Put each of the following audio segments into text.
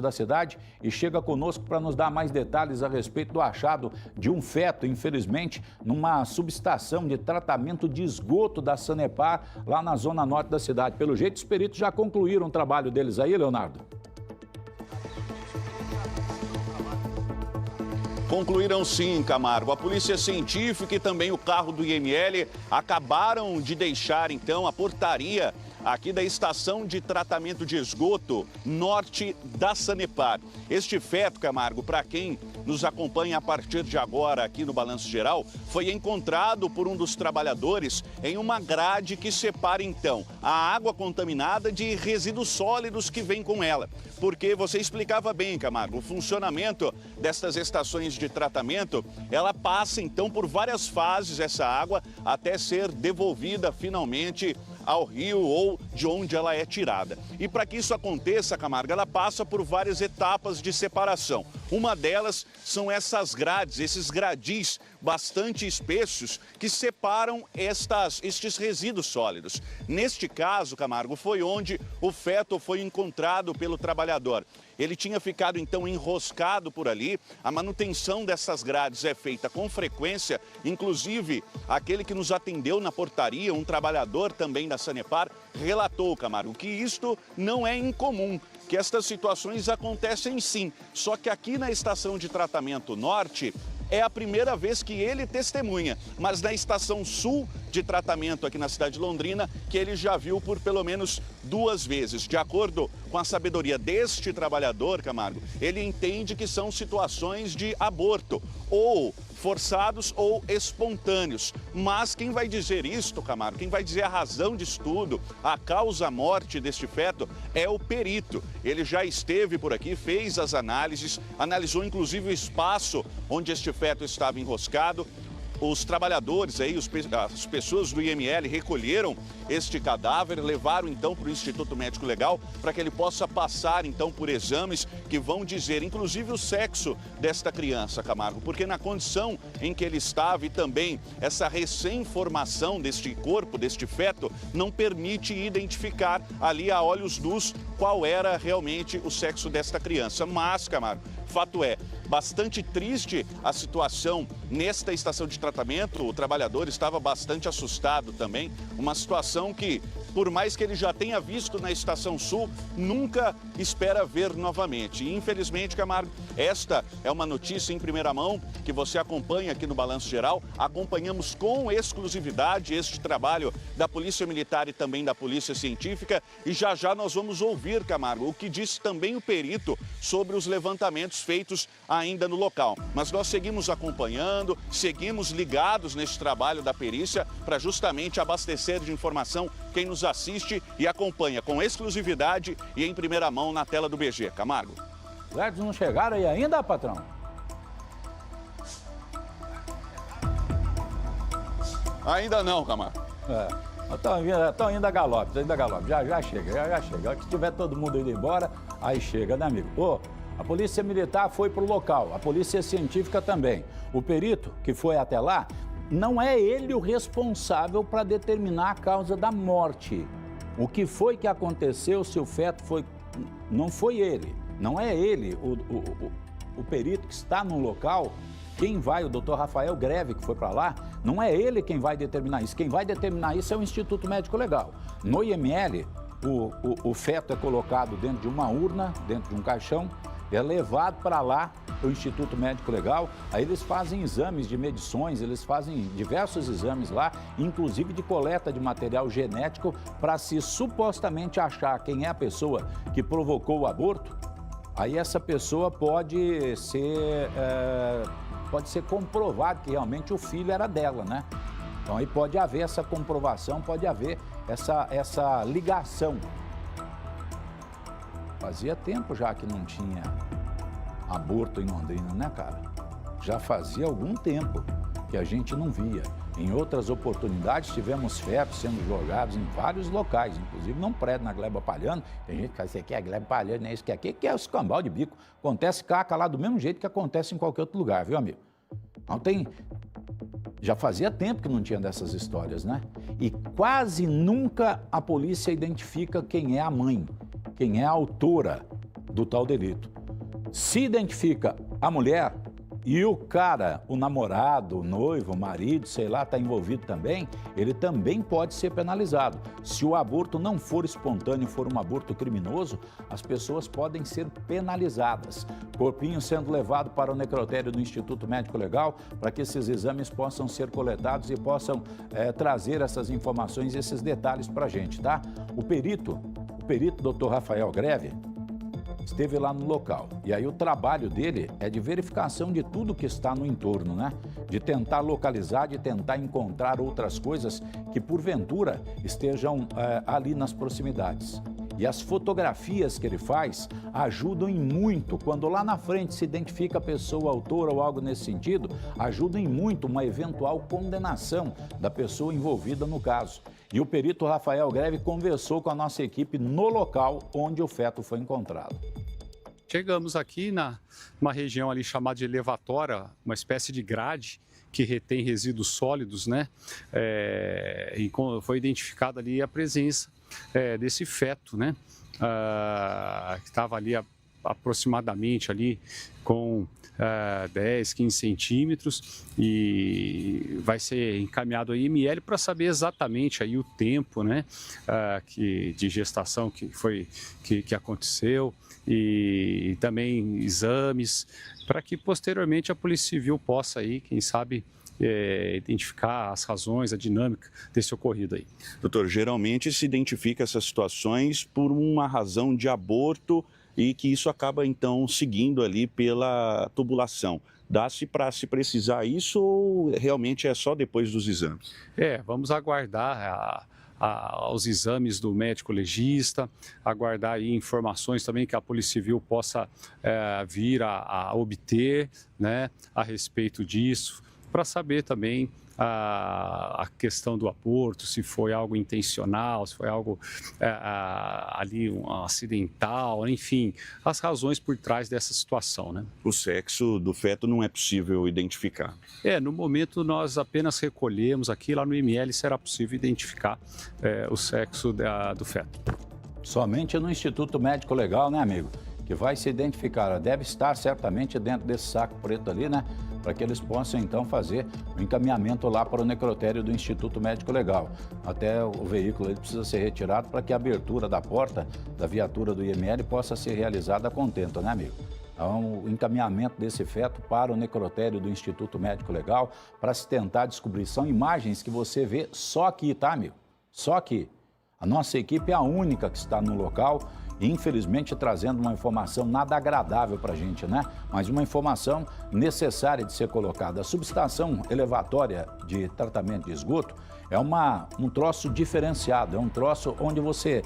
da cidade e chega conosco para nos dar mais detalhes a respeito do achado de um feto, infelizmente, numa subestação de tratamento de esgoto da Sanepar, lá na zona norte da cidade. Pelo jeito, os peritos já concluíram o trabalho deles aí, Leonardo. Concluíram sim, Camargo. A polícia científica e também o carro do IML acabaram de deixar, então, a portaria aqui da estação de tratamento de esgoto norte da Sanepar. Este feto, Camargo, para quem nos acompanha a partir de agora aqui no Balanço Geral, foi encontrado por um dos trabalhadores em uma grade que separa, então, a água contaminada de resíduos sólidos que vem com ela. Porque você explicava bem, Camargo, o funcionamento destas estações de tratamento, ela passa, então, por várias fases, essa água, até ser devolvida finalmente ao rio ou de onde ela é tirada. E para que isso aconteça, Camargo, ela passa por várias etapas de separação. Uma delas são essas grades, esses gradis bastante espessos que separam estes resíduos sólidos. Neste caso, Camargo, foi onde o feto foi encontrado pelo trabalhador. Ele tinha ficado, então, enroscado por ali. A manutenção dessas grades é feita com frequência. Inclusive, aquele que nos atendeu na portaria, um trabalhador também da Sanepar, relatou, Camargo, que isto não é incomum, que estas situações acontecem sim. Só que aqui na estação de tratamento norte, é a primeira vez que ele testemunha, mas na estação sul de tratamento aqui na cidade de Londrina, que ele já viu por pelo menos 2 vezes. De acordo com a sabedoria deste trabalhador, Camargo, ele entende que são situações de aborto, ou forçados ou espontâneos. Mas quem vai dizer isto, Camargo, quem vai dizer a razão de estudo, a causa-morte deste feto, é o perito. Ele já esteve por aqui, fez as análises, analisou inclusive o espaço onde este feto estava enroscado. Os trabalhadores aí, as pessoas do IML recolheram este cadáver, levaram então para o Instituto Médico Legal para que ele possa passar então por exames que vão dizer inclusive o sexo desta criança, Camargo, porque na condição em que ele estava e também essa recém-formação deste corpo, deste feto, não permite identificar ali a olhos nus qual era realmente o sexo desta criança. Mas, Camargo, fato é, bastante triste a situação nesta estação de tratamento. O trabalhador estava bastante assustado também. Uma situação que, por mais que ele já tenha visto na Estação Sul, nunca espera ver novamente. E, infelizmente, Camargo, esta é uma notícia em primeira mão que você acompanha aqui no Balanço Geral. Acompanhamos com exclusividade este trabalho da Polícia Militar e também da Polícia Científica. E já já nós vamos ouvir, Camargo, o que disse também o perito sobre os levantamentos feitos ainda no local. Mas nós seguimos acompanhando, seguimos ligados neste trabalho da perícia para justamente abastecer de informação quem nos assiste e acompanha com exclusividade e em primeira mão na tela do BG. Camargo. Os guardas não chegaram aí ainda, patrão? Ainda não, Camargo. Estão indo a galope, já chega, já chega. Que tiver todo mundo indo embora, aí chega, né, amigo? Ô, a Polícia Militar foi para o local, a Polícia Científica também. O perito que foi até lá, não é ele o responsável para determinar a causa da morte. O que foi que aconteceu, se o feto foi... Não foi ele, não é ele o perito que está no local. Quem vai, o doutor Rafael Greve, que foi para lá, não é ele quem vai determinar isso. Quem vai determinar isso é o Instituto Médico Legal. No IML, o feto é colocado dentro de uma urna, dentro de um caixão, é levado para lá, o Instituto Médico Legal, aí eles fazem exames de medições, eles fazem diversos exames lá, inclusive de coleta de material genético, para se supostamente achar quem é a pessoa que provocou o aborto. Aí essa pessoa pode ser comprovado que realmente o filho era dela, né? Então aí pode haver essa comprovação, pode haver essa ligação. Fazia tempo já que não tinha aborto em Londrina, né, cara? Já fazia algum tempo que a gente não via. Em outras oportunidades, tivemos fetos sendo jogados em vários locais, inclusive num prédio na Gleba Palhano. Tem gente que fala, isso aqui é Gleba Palhano, não é isso que é o escambau de bico. Acontece caca lá do mesmo jeito que acontece em qualquer outro lugar, viu, amigo? Então já fazia tempo que não tinha dessas histórias, né? E quase nunca a polícia identifica quem é a mãe, quem é a autora do tal delito. Se identifica a mulher e o cara, o namorado, o noivo, o marido, sei lá, está envolvido também, ele também pode ser penalizado. Se o aborto não for espontâneo, for um aborto criminoso, as pessoas podem ser penalizadas. Corpinho sendo levado para o necrotério do Instituto Médico Legal para que esses exames possam ser coletados e possam trazer essas informações, esses detalhes para a gente, tá? O perito Dr. Rafael Greve, esteve lá no local. E aí o trabalho dele é de verificação de tudo que está no entorno, né? De tentar localizar, de tentar encontrar outras coisas que porventura estejam ali nas proximidades. E as fotografias que ele faz ajudam em muito, quando lá na frente se identifica a pessoa autora ou algo nesse sentido, ajudam em muito uma eventual condenação da pessoa envolvida no caso. E o perito Rafael Greve conversou com a nossa equipe no local onde o feto foi encontrado. Chegamos aqui numa região ali chamada de elevatória, uma espécie de grade que retém resíduos sólidos, né? E foi identificada ali a presença desse feto, né? Que estava ali aproximadamente ali com 10, 15 centímetros e vai ser encaminhado ao IML para saber exatamente aí o tempo, né, de gestação que aconteceu e também exames para que posteriormente a Polícia Civil possa aí, quem sabe, identificar as razões, a dinâmica desse ocorrido aí. Doutor, geralmente se identifica essas situações por uma razão de aborto e que isso acaba, então, seguindo ali pela tubulação. Dá-se para se precisar isso ou realmente é só depois dos exames? Vamos aguardar os exames do médico legista, aguardar aí informações também que a Polícia Civil possa vir a obter, né, a respeito disso, para saber também a questão do aborto, se foi algo intencional, se foi algo ali acidental, enfim, as razões por trás dessa situação, né? O sexo do feto não é possível identificar? No momento nós apenas recolhemos aqui, lá no IML será possível identificar o sexo do feto. Somente no Instituto Médico Legal, né, amigo? Que vai se identificar, deve estar certamente dentro desse saco preto ali, né? Para que eles possam, então, fazer o encaminhamento lá para o necrotério do Instituto Médico Legal. Até o veículo ele precisa ser retirado para que a abertura da porta da viatura do IML possa ser realizada a contento, né, amigo? Então, o encaminhamento desse feto para o necrotério do Instituto Médico Legal para se tentar descobrir. São imagens que você vê só aqui, tá, amigo? Só aqui. A nossa equipe é a única que está no local, infelizmente trazendo uma informação nada agradável para a gente, né? Mas uma informação necessária de ser colocada. A subestação elevatória de tratamento de esgoto é um troço diferenciado, é um troço onde você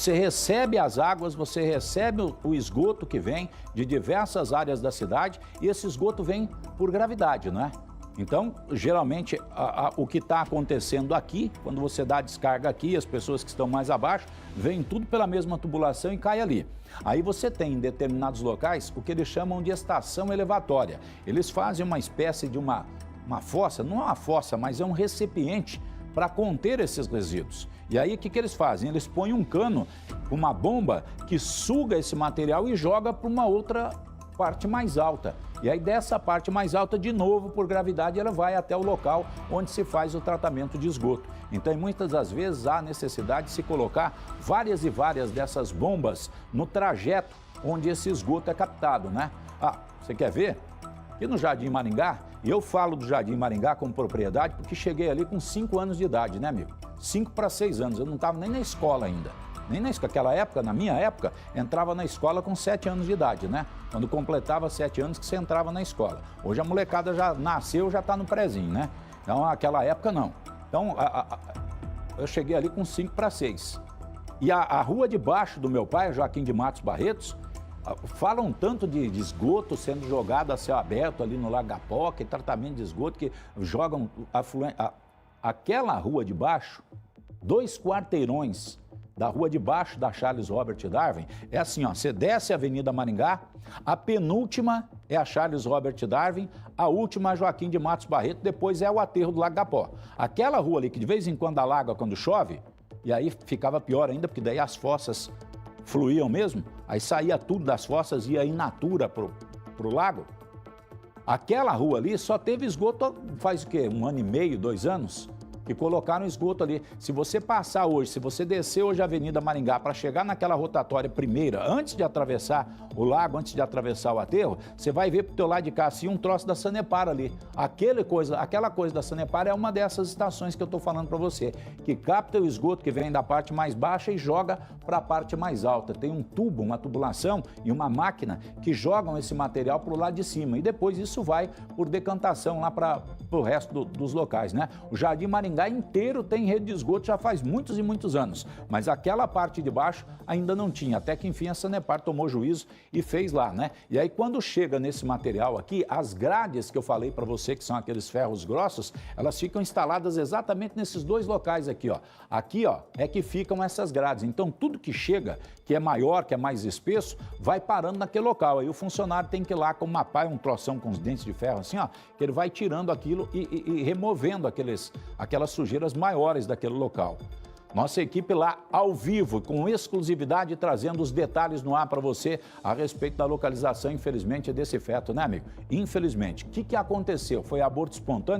recebe as águas, você recebe o esgoto que vem de diversas áreas da cidade e esse esgoto vem por gravidade, não é? Então, geralmente, o que está acontecendo aqui, quando você dá a descarga aqui, as pessoas que estão mais abaixo, vêm tudo pela mesma tubulação e cai ali. Aí você tem, em determinados locais, o que eles chamam de estação elevatória. Eles fazem uma espécie de uma fossa, não é uma fossa, mas é um recipiente para conter esses resíduos. E aí, o que eles fazem? Eles põem um cano, uma bomba, que suga esse material e joga para uma outra parte mais alta. E aí dessa parte mais alta, de novo, por gravidade, ela vai até o local onde se faz o tratamento de esgoto. Então, muitas das vezes, há necessidade de se colocar várias e várias dessas bombas no trajeto onde esse esgoto é captado, né? Você quer ver? Aqui no Jardim Maringá, e eu falo do Jardim Maringá como propriedade porque cheguei ali com 5 anos de idade, né, amigo? 5 para 6 anos, eu não estava nem na escola ainda. Nem naquela época, na minha época, entrava na escola com 7 anos de idade, né? Quando completava 7 anos que você entrava na escola. Hoje a molecada já nasceu, já está no prézinho, né? Então, naquela época, não. Então, eu cheguei ali com 5 para 6. E a rua de baixo do meu pai, Joaquim de Matos Barretos, falam tanto de esgoto sendo jogado a céu aberto ali no Lago Gapoca, e tratamento de esgoto que jogam aquela rua de baixo, 2 quarteirões da rua de baixo da Charles Robert Darwin, é assim, ó, você desce a Avenida Maringá, a penúltima é a Charles Robert Darwin, a última é a Joaquim de Matos Barreto, depois é o aterro do Lago Gapó. Aquela rua ali que de vez em quando alaga quando chove, e aí ficava pior ainda, porque daí as fossas fluíam mesmo, aí saía tudo das fossas e ia in natura pro lago. Aquela rua ali só teve esgoto faz o quê? 1 ano e meio, 2 anos? Que colocaram esgoto ali. Se você passar hoje, se você descer hoje a Avenida Maringá para chegar naquela rotatória primeira, antes de atravessar o lago, antes de atravessar o aterro, você vai ver pro teu lado de cá assim um troço da Sanepar ali. Aquela coisa da Sanepar é uma dessas estações que eu estou falando para você, que capta o esgoto que vem da parte mais baixa e joga para a parte mais alta. Tem um tubo, uma tubulação e uma máquina que jogam esse material para o lado de cima e depois isso vai por decantação lá para o resto dos locais, né? O Jardim Maringá inteiro tem rede de esgoto já faz muitos e muitos anos, mas aquela parte de baixo ainda não tinha, até que enfim a Sanepar tomou juízo e fez lá, né? E aí quando chega nesse material aqui, as grades que eu falei para você, que são aqueles ferros grossos, elas ficam instaladas exatamente nesses 2 locais aqui, ó. Aqui, ó, é que ficam essas grades. Então tudo que chega, que é maior, que é mais espesso, vai parando naquele local. Aí o funcionário tem que ir lá com uma pá, um troção com os dentes de ferro assim, ó, que ele vai tirando aquilo e removendo aquelas sujeiras maiores daquele local. Nossa equipe lá ao vivo, com exclusividade, trazendo os detalhes no ar para você a respeito da localização, infelizmente, desse feto, né, amigo? Infelizmente. O que aconteceu? Foi aborto espontâneo?